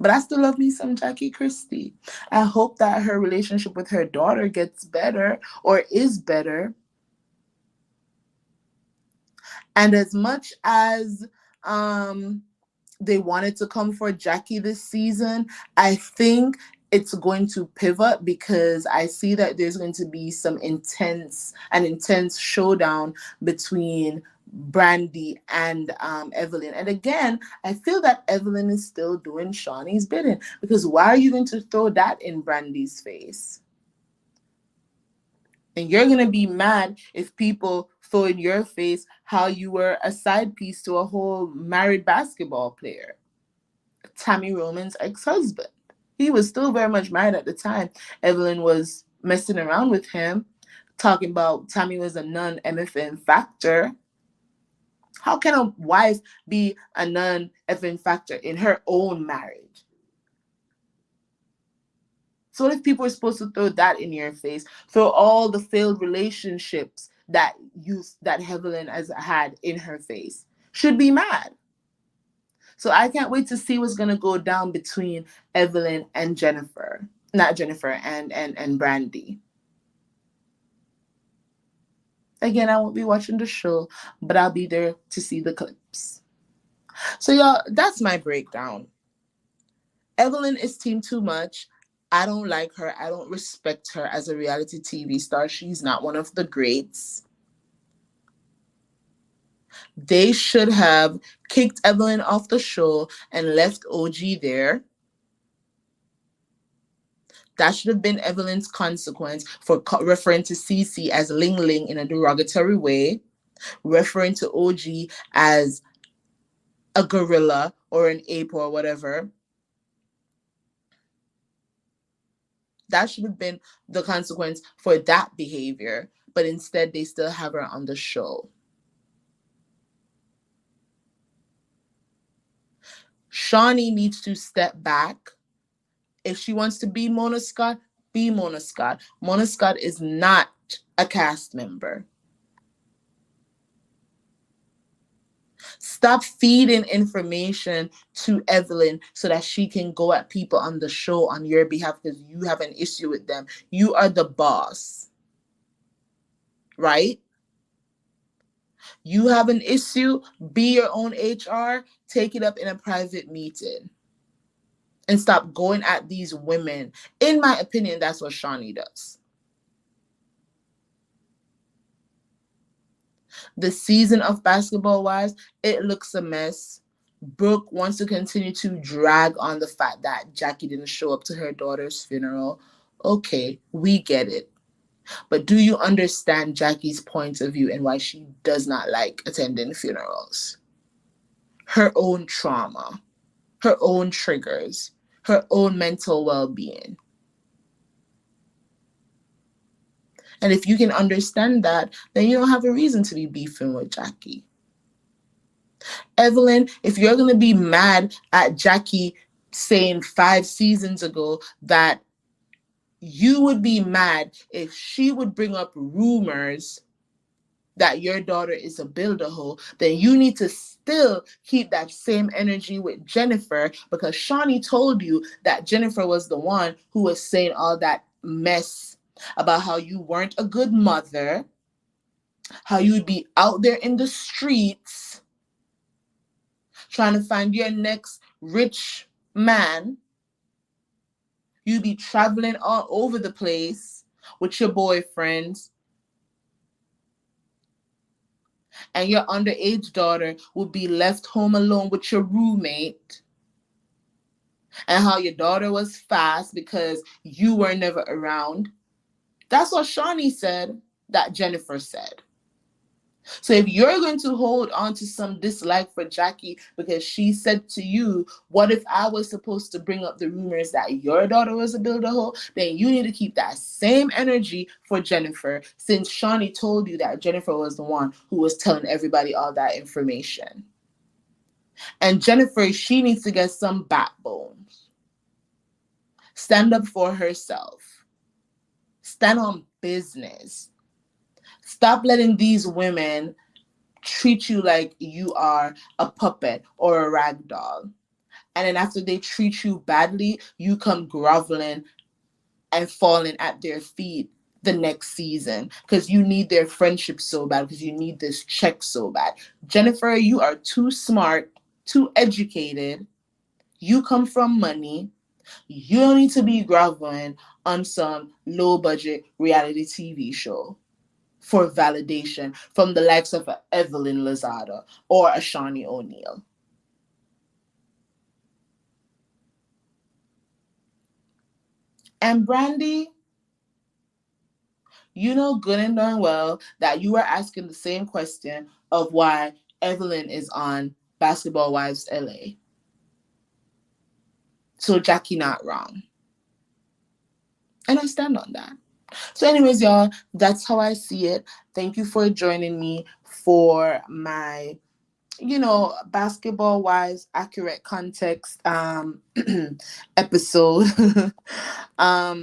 But I still love me some Jackie Christie. I hope that her relationship with her daughter gets better or is better. And as much as they wanted to come for Jackie this season, I think it's going to pivot, because I see that there's going to be an intense showdown between Brandy and Evelyn. And again, I feel that Evelyn is still doing Shaunie's bidding, because why are you going to throw that in Brandy's face? And you're going to be mad if people throw in your face how you were a side piece to a whole married basketball player, Tammy Roman's ex-husband. He was still very much married at the time. Evelyn was messing around with him, talking about Tammy was a non-MFN factor. How can a wife be a non-MFN factor in her own marriage? So what if people are supposed to throw that in your face, throw all the failed relationships that Evelyn has had in her face? Should be mad. So I can't wait to see what's gonna go down between Evelyn and Jennifer. Not Jennifer, and Brandy. Again, I won't be watching the show, but I'll be there to see the clips. So y'all, that's my breakdown. Evelyn is team too much. I don't like her. I don't respect her as a reality TV star. She's not one of the greats. They should have kicked Evelyn off the show and left OG there. That should have been Evelyn's consequence for referring to Cece as Ling Ling in a derogatory way, referring to OG as a gorilla or an ape or whatever. That should have been the consequence for that behavior. But instead, they still have her on the show. Shaunie needs to step back. If she wants to be Mona Scott, be Mona Scott. Mona Scott is not a cast member. Stop feeding information to Evelyn so that she can go at people on the show on your behalf because you have an issue with them. You are the boss, right? You have an issue, be your own HR, take it up in a private meeting and stop going at these women. In my opinion, that's what Shaunie does. The season of Basketball Wives, it looks a mess. Brooke wants to continue to drag on the fact that Jackie didn't show up to her daughter's funeral. Okay, we get it. But do you understand Jackie's point of view and why she does not like attending funerals? Her own trauma, her own triggers, her own mental well-being. And if you can understand that, then you don't have a reason to be beefing with Jackie. Evelyn, if you're going to be mad at Jackie saying 5 seasons ago that you would be mad if she would bring up rumors that your daughter is a builder hoe, then you need to still keep that same energy with Jennifer, because Shaunie told you that Jennifer was the one who was saying all that mess about how you weren't a good mother, how you would be out there in the streets trying to find your next rich man. You'd be traveling all over the place with your boyfriends, and your underage daughter would be left home alone with your roommate, and how your daughter was fast because you were never around. That's what Shaunie said that Jennifer said. So if you're going to hold on to some dislike for Jackie because she said to you, what if I was supposed to bring up the rumors that your daughter was a builder hoe? Then you need to keep that same energy for Jennifer, since Shaunie told you that Jennifer was the one who was telling everybody all that information. And Jennifer, she needs to get some backbone. Stand up for herself. Stand on business. Stop letting these women treat you like you are a puppet or a rag doll. And then after they treat you badly, you come groveling and falling at their feet the next season because you need their friendship so bad, because you need this check so bad. Jennifer, you are too smart, too educated. You come from money. You don't need to be groveling on some low budget reality TV show for validation from the likes of a Evelyn Lozada or a Shaunie O'Neal. And Brandy, you know good and darn well that you are asking the same question of why Evelyn is on Basketball Wives LA. So Jackie not wrong. And I stand on that. So anyways, y'all, that's how I see it. Thank you for joining me for my Basketball Wives accurate context episode.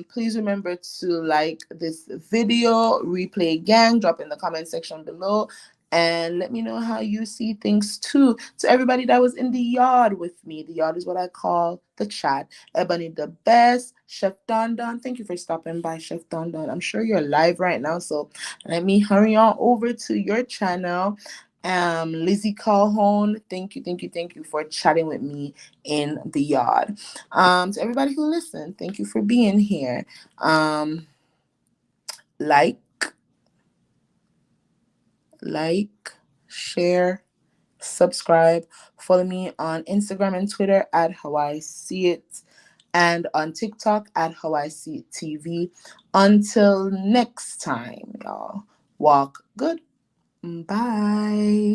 Please remember to like this video, replay gang, drop in the comment section below, and let me know how you see things too. To everybody that was in the yard with me, the yard is what I call the chat. Ebony the best, Chef Don Don. Thank you for stopping by, Chef Don Don. I'm sure you're live right now, so let me hurry on over to your channel. Lizzie Calhoun, thank you for chatting with me in the yard. To everybody who listened, thank you for being here. Like, share, subscribe, follow me on Instagram and Twitter at How I See It, and on TikTok at How I See It TV. Until next time, y'all, walk good. Bye.